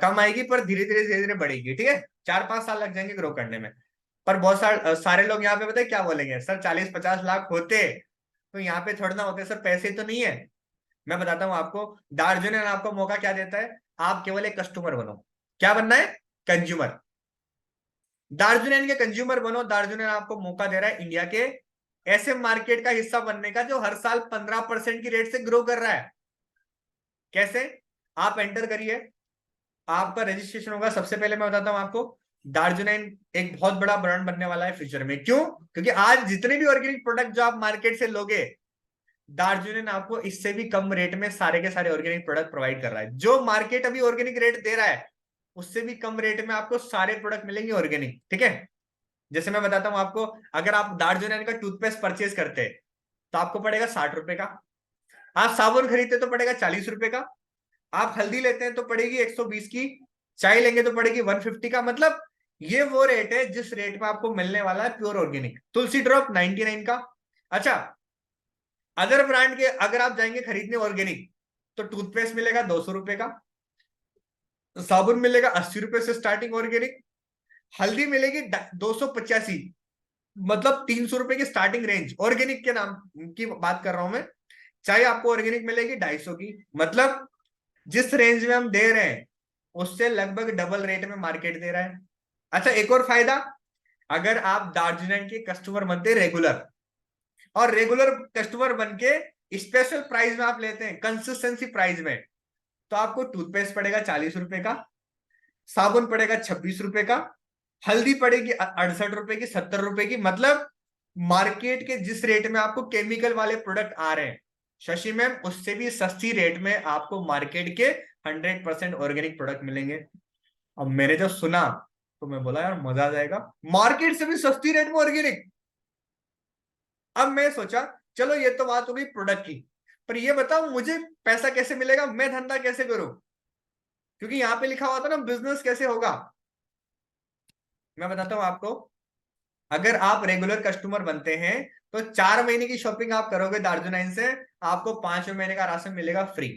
[SPEAKER 1] कम आएगी, पर धीरे धीरे धीरे धीरे बढ़ेगी, ठीक है। 4-5 साल लग जाएंगे ग्रो करने में। पर बहुत सारे लोग यहाँ पे पता है क्या बोलेंगे, सर 40-50 लाख होते तो यहाँ पे थोड़ा ना होते, सर पैसे तो नहीं है। मैं बताता हूँ आपको, दार्जिलिंग आपको मौका क्या देता है, आप केवल एक कस्टमर बनो। क्या बनना है, कंज्यूमर। दार्जिलिंग के कंज्यूमर बनो। दार्जिलिंग आपको मौका दे रहा है इंडिया के ऐसे मार्केट का हिस्सा बनने का, जो हर साल 15% की रेट से ग्रो कर रहा है। कैसे, आप एंटर करिए, आपका रजिस्ट्रेशन होगा। सबसे पहले मैं बताता हूं आपको, दार्जिलिंग एक बहुत बड़ा ब्रांड बनने वाला है फ्यूचर में। क्यों, क्योंकि आज जितने भी ऑर्गेनिक प्रोडक्ट जो आप मार्केट से लोगे, दार्जिलिंग आपको इससे भी कम रेट में सारे के सारे ऑर्गेनिक प्रोडक्ट प्रोवाइड कर रहा है। जो मार्केट अभी ऑर्गेनिक रेट दे रहा है, उससे भी कम रेट में आपको सारे प्रोडक्ट मिलेंगे ऑर्गेनिक, ठीक है। जैसे मैं बताता हूं आपको, अगर आप दार्जिलिंग का टूथपेस्ट परचेज करते हैं, तो आपको पड़ेगा 60 रुपए का। आप साबुन खरीदते तो पड़ेगा 40 रुपए का। आप हल्दी लेते हैं तो पड़ेगी 120 की। चाय लेंगे तो पड़ेगी 150 का। मतलब ये वो रेट है जिस रेट में आपको मिलने वाला है प्योर ऑर्गेनिक। तुलसी ड्रॉप 99 का। अच्छा, अदर ब्रांड के अगर आप जाएंगे खरीदने ऑर्गेनिक, तो टूथपेस्ट मिलेगा 200 रुपए का, साबुन मिलेगा 80 रुपए से स्टार्टिंग ऑर्गेनिक, हल्दी मिलेगी 285, मतलब 300 रुपए की स्टार्टिंग रेंज ऑर्गेनिक के नाम की बात कर रहा हूं मैं। चाहे आपको ऑर्गेनिक मिलेगी 250 की। मतलब जिस रेंज में हम दे रहे हैं, उससे लगभग डबल रेट में मार्केट दे रहा है। अच्छा, एक और फायदा, अगर आप दार्जिलिंग के कस्टमर बनते रेगुलर, और रेगुलर कस्टमर बन के स्पेशल प्राइस में आप लेते हैं, कंसिस्टेंसी प्राइस में, तो आपको टूथपेस्ट पड़ेगा 40 रुपए का, साबुन पड़ेगा 26 रुपए का, हल्दी पड़ेगी 68 रुपए की, 70 रुपए की। मतलब मार्केट के जिस रेट में आपको केमिकल वाले प्रोडक्ट आ रहे हैं, शशि मैम, उससे भी सस्ती रेट में आपको मार्केट के 100% ऑर्गेनिक प्रोडक्ट मिलेंगे। अब मैंने जब सुना, तो मैं बोला यार मजा आ जाएगा, मार्केट से भी सस्ती रेट में ऑर्गेनिक। अब मैं सोचा, चलो ये तो बात हो गई प्रोडक्ट की, पर ये बताओ मुझे पैसा कैसे मिलेगा, मैं धंधा कैसे करूं। क्योंकि यहाँ पे लिखा हुआ था ना बिजनेस कैसे होगा। मैं बताता हूं आपको, अगर आप रेगुलर कस्टमर बनते हैं, तो 4 महीने की शॉपिंग आप करोगे दार्जिलिंग से, आपको 5वें महीने का राशन मिलेगा फ्री।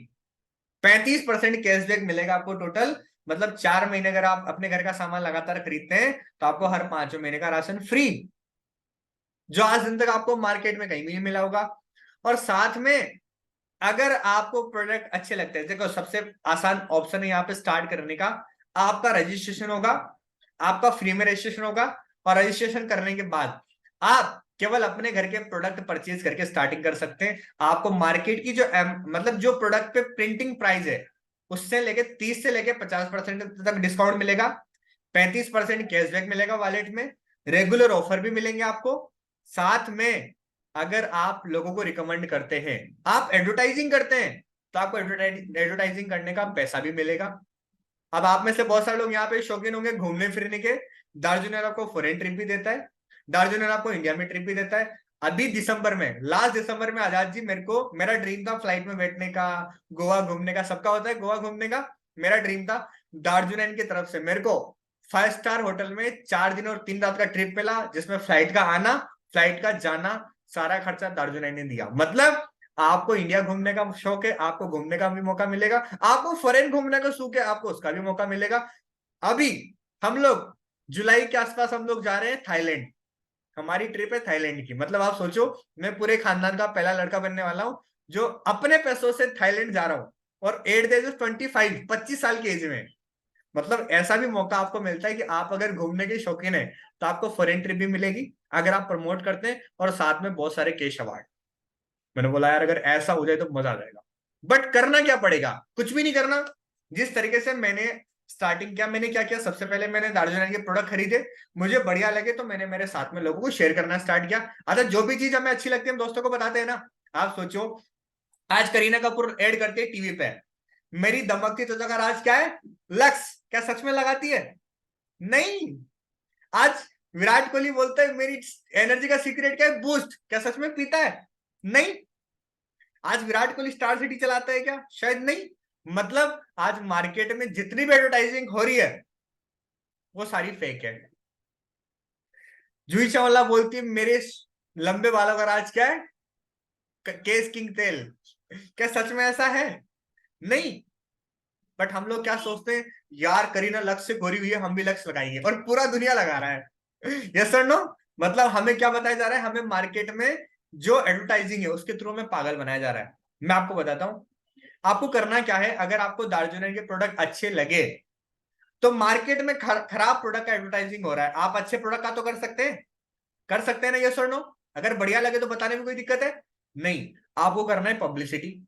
[SPEAKER 1] 35% कैशबैक मिलेगा आपको टोटल। मतलब 4 महीने अगर आप अपने घर का सामान लगातार खरीदते हैं, तो आपको हर 5वें महीने का राशन फ्री, जो आज दिन तक आपको मार्केट में कहीं भी नहीं मिला होगा। और साथ में अगर आपको प्रोडक्ट अच्छे लगते हैं, देखो सबसे आसान ऑप्शन है यहाँ पे स्टार्ट करने का, आपका रजिस्ट्रेशन होगा, आपका फ्री में रजिस्ट्रेशन होगा, और रजिस्ट्रेशन करने के बाद आप केवल अपने घर के प्रोडक्ट परचेज करके स्टार्टिंग कर सकते हैं। आपको मार्केट की जो मतलब जो प्रोडक्ट पे प्रिंटिंग प्राइस है, उससे लेके 30 से लेके 50% तक डिस्काउंट मिलेगा। 35% कैशबैक मिलेगा वॉलेट में। रेगुलर ऑफर भी मिलेंगे आपको। साथ में अगर आप लोगों को रिकमेंड करते हैं, आप एडवर्टाइजिंग करते हैं, तो आपको एडवर्टाइजिंग करने का पैसा भी मिलेगा। अब आप में से बहुत सारे लोग यहाँ पे शौकीन होंगे घूमने फिरने के, दार्जिलिंग आपको फॉरेन ट्रिप भी देता है, दार्जिलिंग आपको इंडिया में ट्रिप भी देता है। अभी दिसंबर में, लास्ट दिसंबर में आजाद जी, मेरे को मेरा ड्रीम था फ्लाइट में बैठने का, गोवा घूमने का, सबका होता है गोवा घूमने का, मेरा ड्रीम था। दार्जिलिंग की तरफ से मेरे को 5 स्टार होटल में 4 दिन और 3 रात का ट्रिप मिला, जिसमें फ्लाइट का आना, फ्लाइट का जाना, सारा खर्चा दार्जिलिंग ने दिया। मतलब आपको इंडिया घूमने का शौक है, आपको घूमने का भी मौका मिलेगा, आपको फॉरेन घूमने का शौक है, आपको उसका भी मौका मिलेगा। अभी हम लोग जुलाई के आसपास हम लोग जा रहे हैं थाईलैंड, हमारी ट्रिप है थाईलैंड की। मतलब आप सोचो, मैं पूरे खानदान का पहला लड़का बनने वाला हूं जो अपने पैसों से थाईलैंड जा रहा हूं, और एट द एज ऑफ 25, 25 साल की एज में। मतलब ऐसा भी मौका आपको मिलता है कि आप अगर घूमने के शौकीन है तो आपको फॉरेन ट्रिप भी मिलेगी अगर आप प्रमोट करते हैं, और साथ में बहुत सारे कैश अवार्ड। मैंने बोला यार अगर ऐसा हो जाए तो मजा आ जाएगा। बट करना क्या पड़ेगा? कुछ भी नहीं करना। जिस तरीके से मैंने स्टार्टिंग किया, मैंने क्या किया, सबसे पहले मैंने दार्जिलिंग के प्रोडक्ट खरीदे, मुझे बढ़िया लगे तो मैंने मेरे साथ में लोगों को शेयर करना स्टार्ट किया। अच्छा, जो भी चीज हमें अच्छी लगती है हम दोस्तों को बताते हैं ना। आप सोचो, आज करीना कपूर ऐड करती है टीवी पे, मेरी दमकती त्वचा का राज क्या है? लक्स। क्या सच में लगाती है? नहीं। आज विराट कोहली बोलता है मेरी एनर्जी का सीक्रेट क्या है? बूस्ट। क्या सच में पीता है? नहीं। आज विराट कोहली स्टार सिटी चलाता है क्या? शायद नहीं। मतलब आज मार्केट में जितनी भी एडवर्टाइजिंग हो रही है वो सारी फेक है। जूही चावला बोलती है मेरे लंबे बालों का राज क्या है? केस किंग तेल। क्या सच में ऐसा है? नहीं। बट हम लोग क्या सोचते हैं, यार करीना लक्स से गोरी हुई है, हम भी लक्स लगाएंगे, और पूरा दुनिया लगा रहा है। यस और नो? मतलब हमें क्या बताया जा रहा है, हमें मार्केट में जो एडवर्टाइजिंग है उसके थ्रू में पागल बनाया जा रहा है। मैं आपको बताता हूं आपको करना क्या है। अगर आपको दार्जिलिंग के प्रोडक्ट अच्छे लगे तो मार्केट में खराब प्रोडक्ट का एडवर्टाइजिंग हो रहा है, आप अच्छे प्रोडक्ट का तो कर सकते हैं, कर सकते हैं ना? यस और नो? अगर बढ़िया लगे तो बताने में कोई दिक्कत है? नहीं। आपको करना है पब्लिसिटी,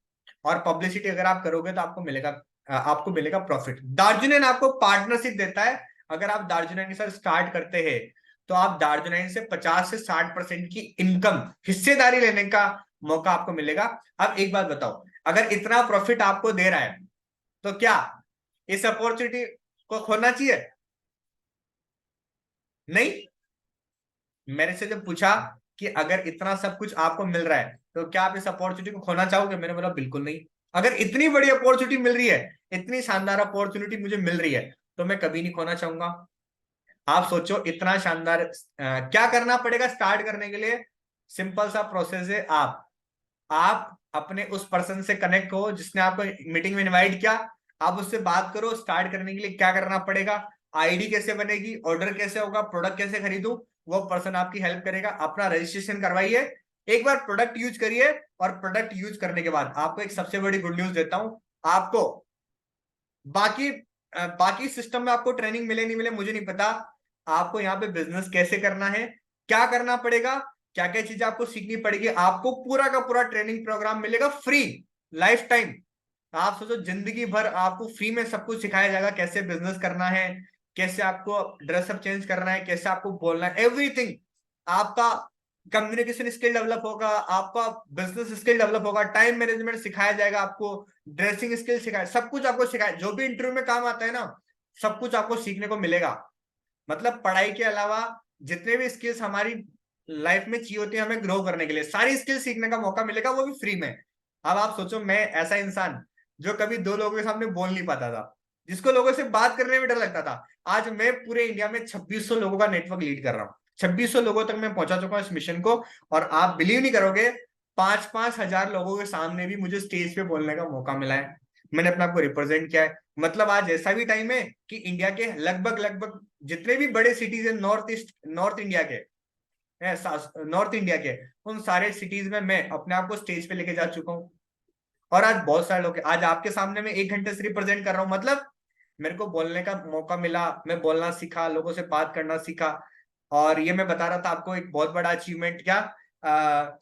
[SPEAKER 1] और पब्लिसिटी अगर आप करोगे तो आपको मिलेगा प्रॉफिट। दार्जिलिंग आपको पार्टनरशिप देता है। अगर आप दार्जिलिंग के साथ स्टार्ट करते हैं तो आप दार्जिलिंग से 50 से 60% की इनकम, हिस्सेदारी लेने का मौका आपको मिलेगा। अब एक बात बताओ, अगर इतना प्रॉफिट आपको दे रहा है तो क्या इस अपॉर्चुनिटी को खोना चाहिए? नहीं। मेरे से जब पूछा कि अगर इतना सब कुछ आपको मिल रहा है तो क्या आप इस अपॉर्चुनिटी को खोना चाहोगे, मैंने बोला बिल्कुल नहीं। अगर इतनी बड़ी अपॉर्चुनिटी मिल रही है, इतनी शानदार अपॉर्चुनिटी मुझे मिल रही है, तो मैं कभी नहीं खोना चाहूंगा। आप सोचो इतना शानदार, क्या करना पड़ेगा स्टार्ट करने के लिए? सिंपल सा प्रोसेस है। आप अपने उस पर्सन से कनेक्ट हो जिसने आपको मीटिंग में इनवाइट किया, आप उससे बात करो। स्टार्ट करने के लिए क्या करना पड़ेगा, आईडी कैसे बनेगी, ऑर्डर कैसे होगा, प्रोडक्ट कैसे खरीदूं, वो पर्सन आपकी हेल्प करेगा। अपना रजिस्ट्रेशन करवाइए, एक बार प्रोडक्ट यूज करिए, और प्रोडक्ट यूज करने के बाद आपको एक सबसे बड़ी गुड न्यूज देता हूं। आपको बाकी बाकी सिस्टम में आपको ट्रेनिंग मिले नहीं मिले मुझे नहीं पता, आपको यहाँ पे बिजनेस कैसे करना है, क्या करना पड़ेगा, क्या क्या चीजें आपको सीखनी पड़ेगी, आपको पूरा का पूरा ट्रेनिंग प्रोग्राम मिलेगा फ्री, लाइफ टाइम। आप सोचो जिंदगी भर आपको फ्री में सब कुछ सिखाया जाएगा, कैसे बिजनेस करना है, कैसे आपको ड्रेसअप चेंज करना है, कैसे आपको बोलना है, एवरीथिंग। आपका कम्युनिकेशन स्किल डेवलप होगा, आपका बिजनेस स्किल डेवलप होगा, टाइम मैनेजमेंट सिखाया जाएगा आपको, ड्रेसिंग स्किल सिखाया, सब कुछ आपको सिखाया, जो भी इंटरव्यू में काम आता है ना, सब कुछ आपको सीखने को मिलेगा। मतलब पढ़ाई के अलावा जितने भी स्किल्स हमारी लाइफ में चाहिए होती है हमें ग्रो करने के लिए, सारी स्किल सीखने का मौका मिलेगा, वो भी फ्री में। अब आप सोचो, मैं ऐसा इंसान जो कभी दो लोगों के सामने बोल नहीं पाता था, जिसको लोगों से बात करने में डर लगता था, आज मैं पूरे इंडिया में 2600 लोगों का नेटवर्क लीड कर रहा हूँ। 2600 लोगों तक मैं पहुंचा चुका हूँ इस मिशन को। और आप बिलीव नहीं करोगे, 5-5 हजार लोगों के सामने भी मुझे स्टेज पे बोलने का मौका मिला है। मैंने अपने आप को रिप्रेजेंट किया है। मतलब आज ऐसा भी टाइम है कि इंडिया के लगभग लगभग जितने भी बड़े सिटीज है, नॉर्थ इंडिया के, नॉर्थ इंडिया के, उन सारे सिटीज में मैं अपने आप को स्टेज पे लेके जा चुका हूँ। और आज बहुत सारे लोग, आज आपके सामने मैं 1 घंटे से रिप्रेजेंट कर रहा हूँ। मतलब मेरे को बोलने का मौका मिला, मैं बोलना सीखा, लोगों से बात करना सीखा। और ये मैं बता रहा था आपको, एक बहुत बड़ा अचीवमेंट क्या,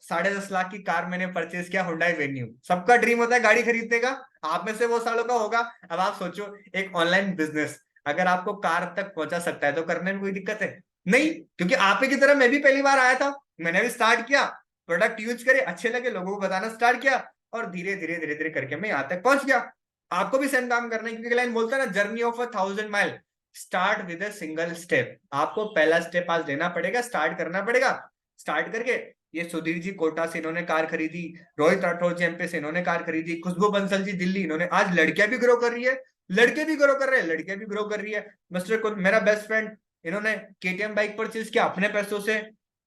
[SPEAKER 1] 10.5 लाख की कार मैंने परचेज किया, हुंडई वेन्यू। सबका ड्रीम होता है गाड़ी खरीदने का, आप में से बहुत सालों का होगा। अब आप सोचो, एक ऑनलाइन बिजनेस अगर आपको कार तक पहुंचा सकता है तो करने में कोई दिक्कत है? नहीं। क्योंकि आप ही की तरह मैं भी पहली बार आया था, मैंने भी स्टार्ट किया, प्रोडक्ट यूज करे, अच्छे लगे, लोगों को बताना स्टार्ट किया, और धीरे धीरे धीरे धीरे करके मैं यहाँ तक पहुंच गया। आपको भी सेम काम करना है, क्योंकि लाइन बोलता है ना, journey of 1000 mile. Start with a single step. आपको पहला स्टेप आज लेना पड़ेगा, स्टार्ट करना पड़ेगा। स्टार्ट करके, ये सुधीर जी कोटा से इन्होंने कार खरीदी, रोहित राठौर जी एमपी से इन्होंने कार खरीदी, खुशबू बंसल जी दिल्ली, इन्होंने, आज लड़कियां भी ग्रो कर रही है, लड़के भी ग्रो कर रहे हैं, लड़कियां भी ग्रो कर रही है। मिस्टर मेरा बेस्ट फ्रेंड, इन्होंने केटीएम बाइक परचेज किया अपने पैसों से,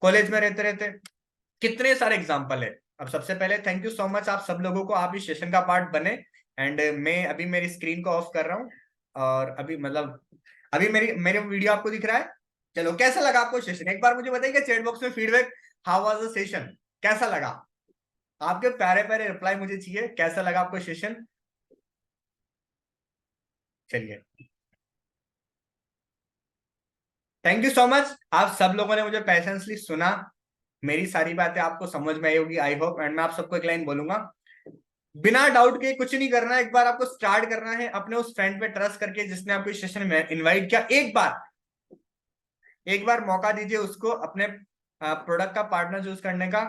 [SPEAKER 1] कॉलेज में रहते रहते। कितने सारे एग्जाम्पल है। अब सबसे पहले थैंक यू सो मच आप सब लोगों को, आप इस सेशन का पार्ट बने। एंड मैं अभी मेरी स्क्रीन को ऑफ कर रहा हूँ, और अभी मतलब अभी मेरी मेरे वीडियो आपको दिख रहा है। चलो, कैसा लगा आपको सेशन, एक बार मुझे बताइए चैट बॉक्स में feedback, how was the session, कैसा लगा। आपके प्यारे प्यारे रिप्लाई मुझे चाहिए, कैसा लगा आपको सेशन। चलिए, थैंक यू सो मच, आप सब लोगों ने मुझे पेशेंसली सुना, मेरी सारी बातें आपको समझ में आई होगी आई होप। एंड मैं आप सबको एक लाइन बोलूंगा, बिना डाउट के कुछ नहीं करना है, एक बार आपको स्टार्ट करना है अपने उस फ्रेंड पे ट्रस्ट करके जिसने आपको इस सेशन में इनवाइट किया। एक बार मौका दीजिए उसको अपने प्रोडक्ट का पार्टनर चूज करने का।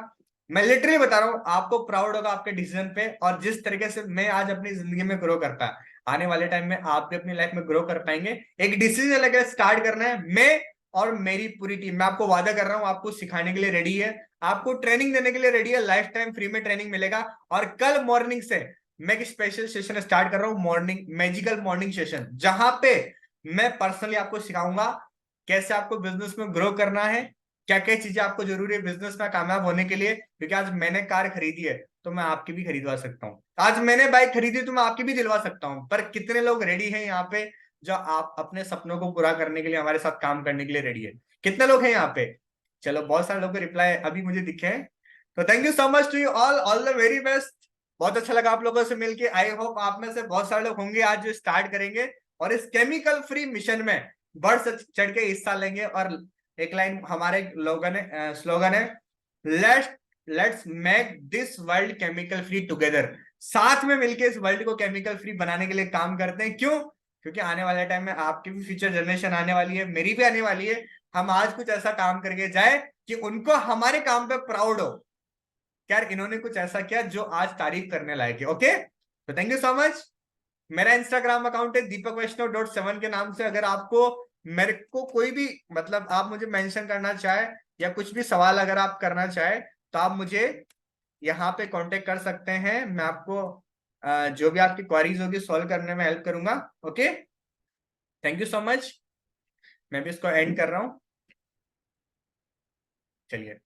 [SPEAKER 1] मैं लिटरली बता रहा हूं, आपको प्राउड होगा आपके डिसीजन पे। और जिस तरीके से मैं आज अपनी जिंदगी में ग्रो करता, आने वाले टाइम में आप भी अपनी लाइफ में ग्रो कर पाएंगे। एक डिसीजन लेकर स्टार्ट करना है। मैं और मेरी पूरी टीम, मैं आपको वादा कर रहा हूं, आपको सिखाने के लिए रेडी है, आपको ट्रेनिंग देने के लिए रेडी है, लाइफ टाइम फ्री में ट्रेनिंग मिलेगा। और कल मॉर्निंग से मैं एक स्पेशल सेशन स्टार्ट कर रहा हूं, मॉर्निंग मैजिकल मॉर्निंग सेशन, जहां पे मैं पर्सनली आपको सिखाऊंगा कैसे आपको बिजनेस में ग्रो करना है, क्या क्या चीजें आपको जरूरी है बिजनेस में कामयाब होने के लिए। क्योंकि आज मैंने कार खरीदी है तो मैं आपकी भी खरीदवा सकता हूँ, आज मैंने बाइक खरीदी तो मैं आपकी भी दिलवा सकता हूँ। पर कितने लोग रेडी हैं यहाँ पे जो आप अपने सपनों को पूरा करने के लिए हमारे साथ काम करने के लिए रेडी है, कितने लोग हैं यहाँ पे। चलो, बहुत सारे लोगों के रिप्लाई अभी मुझे दिखे हैं, तो thank you so much to you all the very best. बहुत अच्छा लगा आप लोगों से मिलके, आई होप आप में से बहुत सारे लोग होंगे आज जो स्टार्ट करेंगे और इस केमिकल फ्री मिशन में बढ़ चढ़ के हिस्सा लेंगे। और एक लाइन हमारे लोगन है, स्लोगन है, let's let's make this world chemical free together. साथ में मिलकर इस वर्ल्ड को केमिकल फ्री बनाने के लिए काम करते हैं। क्यों? क्योंकि आने वाले टाइम में आपकी भी फ्यूचर जनरेशन आने वाली है, मेरी भी आने वाली है। हम आज कुछ ऐसा काम करके जाए कि उनको हमारे काम पे प्राउड हो, यार इन्होंने कुछ ऐसा किया जो आज तारीफ करने लायक है। ओके, तो थैंक यू सो मच। मेरा इंस्टाग्राम अकाउंट है deepak.vaishnav.7 के नाम से। अगर आपको मेरे को कोई भी मतलब आप मुझे मेंशन करना चाहे या कुछ भी सवाल अगर आप करना चाहे तो आप मुझे यहाँ पे कांटेक्ट कर सकते हैं। मैं आपको जो भी आपकी क्वेरीज होगी सॉल्व करने में हेल्प करूंगा। Okay, thank you so much. मैं भी इसको एंड कर रहा हूँ। चलिए।